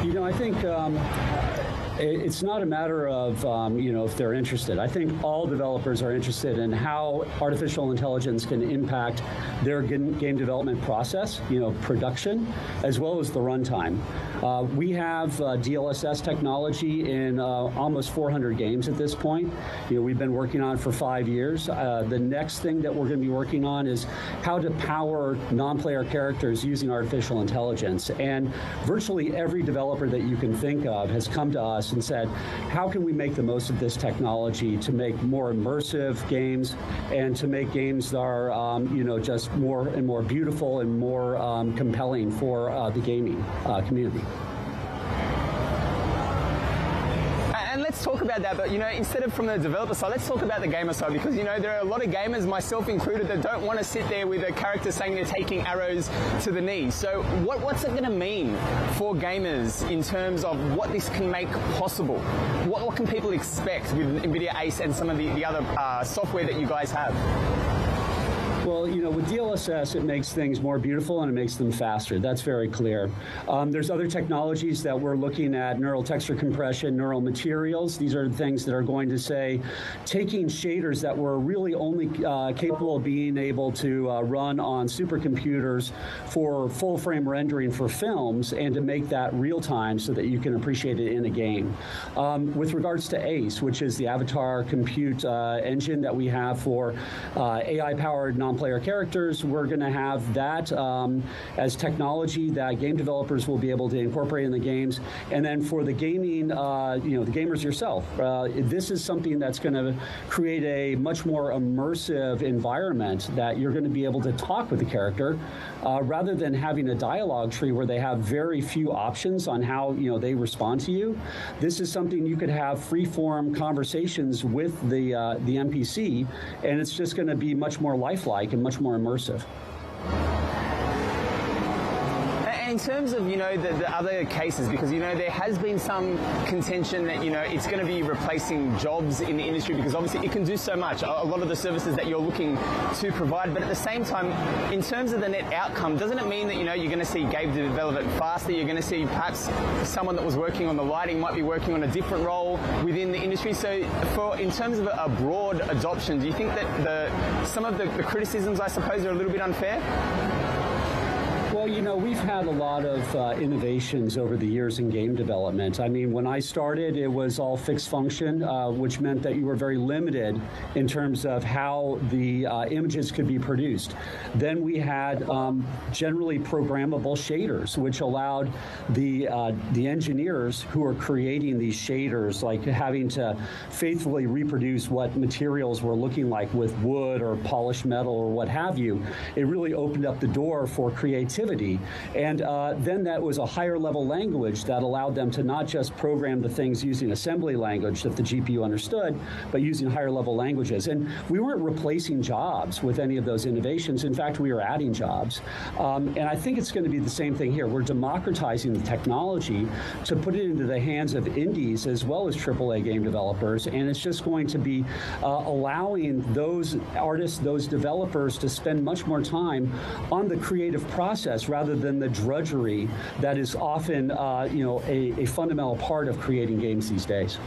I think it's not a matter of, if they're interested. I think all developers are interested in how artificial intelligence can impact their game development process, production, as well as the runtime. We have DLSS technology in almost 400 games at this point. We've been working on it for 5 years. The next thing that we're going to be working on is how to power non-player characters using artificial intelligence. And virtually every developer that you can think of has come to us and said, how can we make the most of this technology to make more immersive games and to make games that are, just more and more beautiful and more compelling for the gaming community. And let's talk about that, but instead of from the developer side, let's talk about the gamer side, because there are a lot of gamers, myself included, that don't want to sit there with a character saying they're taking arrows to the knee. So what's it going to mean for gamers in terms of what this can make possible? What can people expect with Nvidia Ace and some of the other software that you guys have? Well, with DLSS, it makes things more beautiful and it makes them faster. That's very clear. There's other technologies that we're looking at, neural texture compression, neural materials. These are things that are going to say, taking shaders that were really only capable of being able to run on supercomputers for full frame rendering for films and to make that real time so that you can appreciate it in a game. With regards to ACE, which is the avatar compute engine that we have for AI-powered non-player characters, we're going to have that as technology that game developers will be able to incorporate in the games. And then for the gaming, the gamers yourself, this is something that's going to create a much more immersive environment that you're going to be able to talk with the character rather than having a dialogue tree where they have very few options on how they respond to you. This is something you could have free-form conversations with the NPC, and it's just going to be much more lifelike and much more immersive. In terms of, the other cases, because, there has been some contention that, it's going to be replacing jobs in the industry because obviously it can do so much, a lot of the services that you're looking to provide. But at the same time, in terms of the net outcome, doesn't it mean that, you're going to see game development faster? You're going to see perhaps someone that was working on the lighting might be working on a different role within the industry. So in terms of a broad adoption, do you think that some of the criticisms, I suppose, are a little bit unfair? Well, we've had a lot of innovations over the years in game development. I mean, when I started, it was all fixed function, which meant that you were very limited in terms of how the images could be produced. Then we had generally programmable shaders, which allowed the engineers who are creating these shaders, like having to faithfully reproduce what materials were looking like with wood or polished metal or what have you. It really opened up the door for creativity. And then that was a higher level language that allowed them to not just program the things using assembly language that the GPU understood, but using higher level languages. And we weren't replacing jobs with any of those innovations. In fact, we were adding jobs. And I think it's going to be the same thing here. We're democratizing the technology to put it into the hands of indies as well as AAA game developers. And it's just going to be allowing those artists, those developers to spend much more time on the creative process rather than the drudgery that is often, a fundamental part of creating games these days.